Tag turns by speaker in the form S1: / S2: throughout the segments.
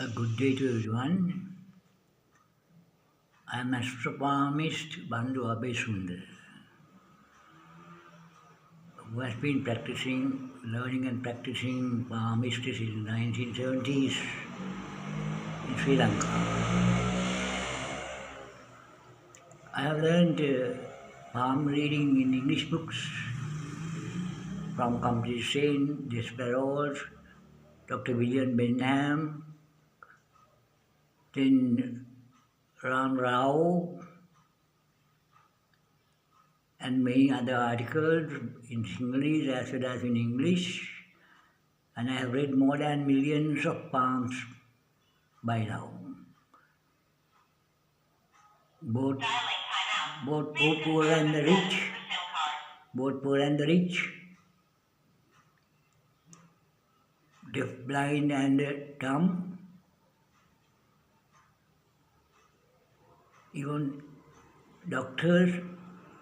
S1: A good day to everyone. I am astropalmist Bandhu Abesundar, who has been learning and practicing palmistry since the 1970s in Sri Lanka. I have learned palm reading in English books from Company Saint, Desperos, Dr. William Benham, then Ram Rao, and many other articles in Sinhalese as well as in English, and I have read more than millions of palms by now. Both, both poor and the rich, both poor and the rich, deaf, blind and dumb, even doctors,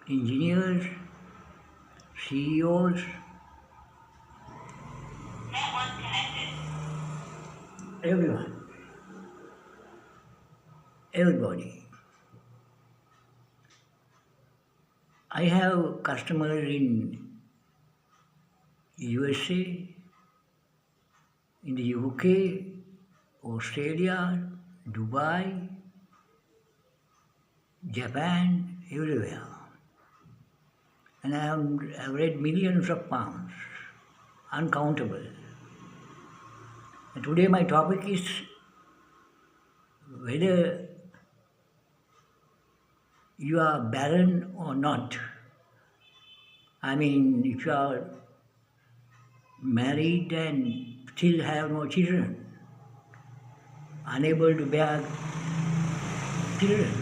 S1: engineers, CEOs, everyone, everybody. I have customers in USA, in the UK, Australia, Dubai, Japan, everywhere. And I have read millions of pounds, uncountable. And today my topic is whether you are barren or not. I mean, if you are married and still have no children, unable to bear children,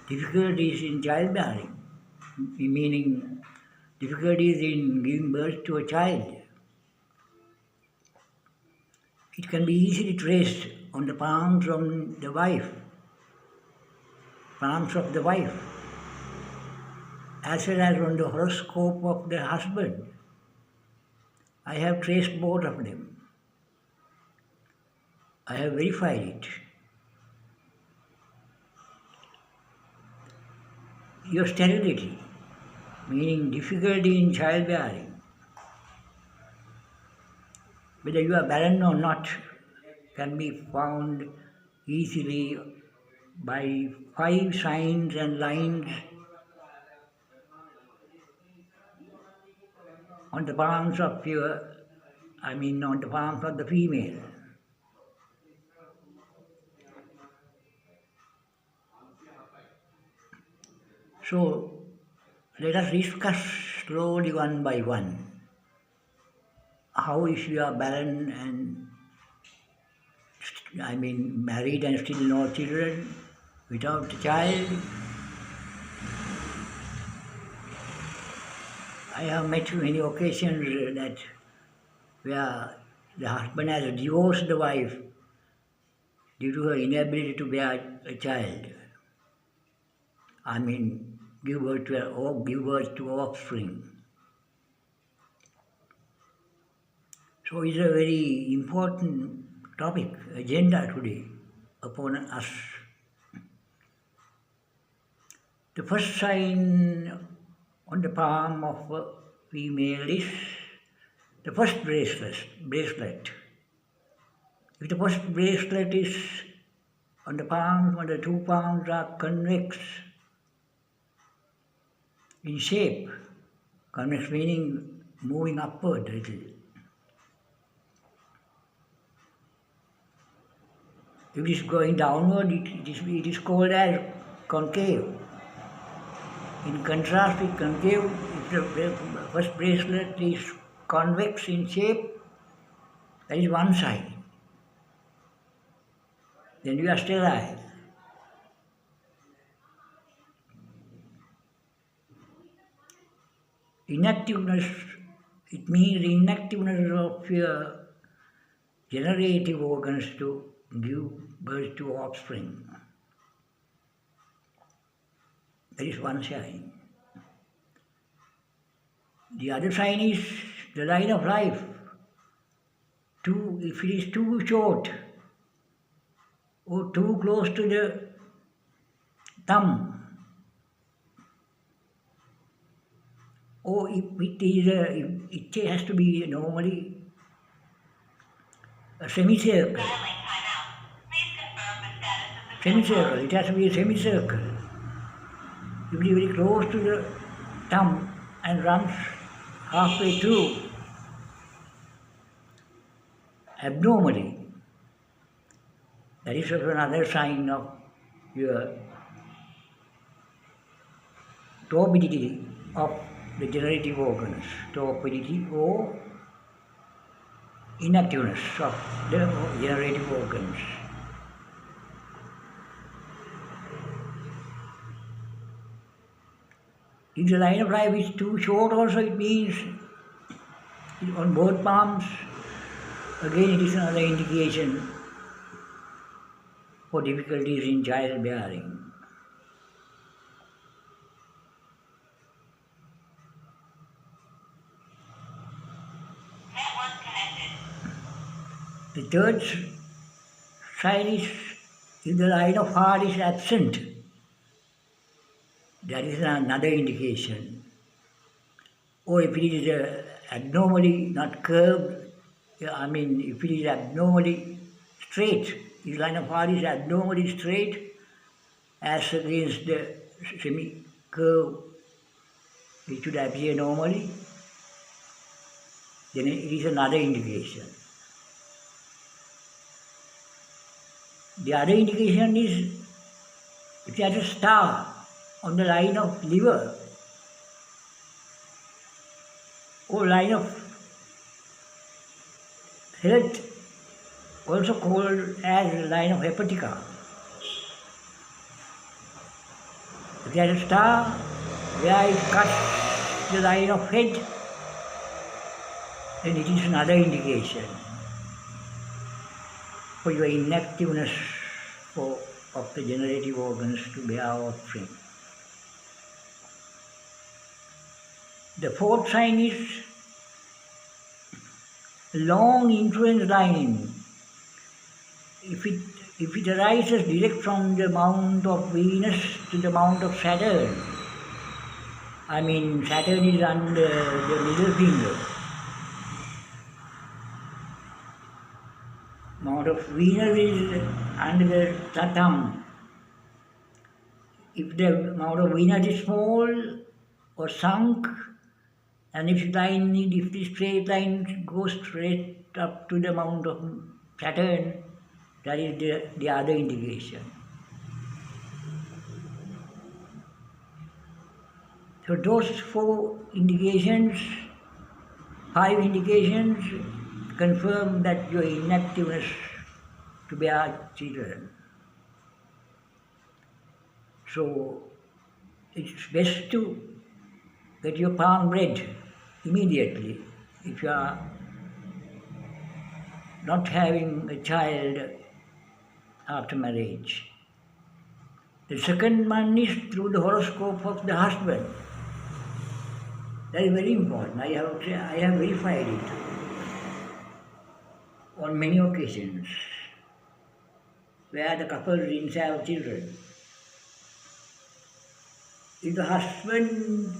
S1: difficulties in childbearing, meaning difficulties in giving birth to a child. It can be easily traced on the palms of the wife, as well as on the horoscope of the husband. I have traced both of them. I have verified it. Your sterility, meaning difficulty in childbearing, whether you are barren or not, can be found easily by 5 signs and lines on the palms of on the palms of the female. So let us discuss slowly one by one. How if you are barren and married and still no children, without a child. I have met many occasions that where the husband has divorced the wife due to her inability to bear a child. Give birth to offspring. So it's a very important topic, agenda today upon us. The first sign on the palm of a female is the first bracelet. If the first bracelet is on the palm, when the 2 palms are convex in shape, convex meaning moving upward a little. If it is going downward, it is called as concave. In contrast with concave, if the first bracelet is convex in shape, that is one sign. Then you are sterile. Inactiveness, it means the inactiveness of your generative organs to give birth to offspring. That is one sign. The other sign is the line of life. If it is too short, or too close to the thumb, or if it has to be normally a semicircle. Semicircle, it has to be a semicircle. If it is very close to the thumb and runs halfway through abnormally, that is also another sign of your torpidity of the generative organs, torpidity or inactiveness of the generative organs. If the line of life is too short also, it means on both palms, again it is another indication for difficulties in childbearing. The third sign is if the line of heart is absent. That is another indication. Or if it is abnormally not curved, if it is abnormally straight, if the line of heart is abnormally straight as against the semi-curve which should appear normally, then it is another indication. The other indication is if there is a star on the line of liver or line of health, also called as line of hepatica. If there is a star where it cuts the line of head, then it is another indication for your inactiveness of the generative organs to bear offspring. The fourth sign is long influence line. If it arises direct from the mount of Venus to the mount of Saturn, Saturn is under the middle finger. Mount of Venus is under the thumb. If the mount of Venus is small or sunk, and if the straight line goes straight up to the mount of Saturn, that is the other indication. So those 5 indications confirm that your inactiveness to bear children. So it's best to get your palm read immediately if you are not having a child after marriage. The second one is through the horoscope of the husband. That is very important. I have verified it on many occasions where the couple didn't have children. If the husband,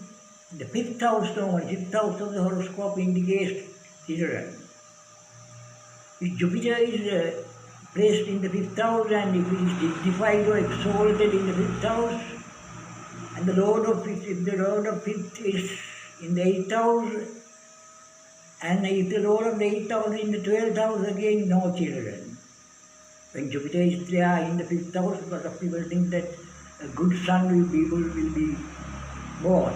S1: the fifth house of the horoscope indicates children. If Jupiter is placed in the fifth house and if it is dignified or exalted in the fifth house, and if the Lord of fifth is in the 8th house, and if the Lord of the 8th house is in the 12th house, again no children. When Jupiter is there in the 5th house, a lot of people think that a good son will be born.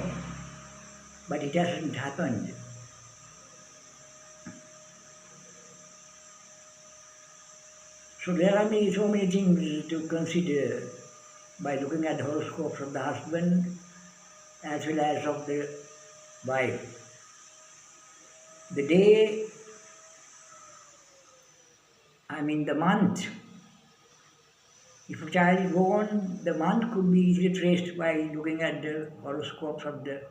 S1: But it hasn't happened. So there are so many things to consider by looking at the horoscopes of the husband as well as of the wife. The day, the month. If a child is born, the month could be easily traced by looking at the horoscopes of the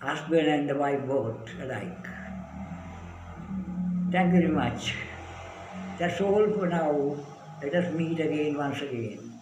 S1: husband and the wife both alike. Thank you very much. That's all for now. Let us meet again once again.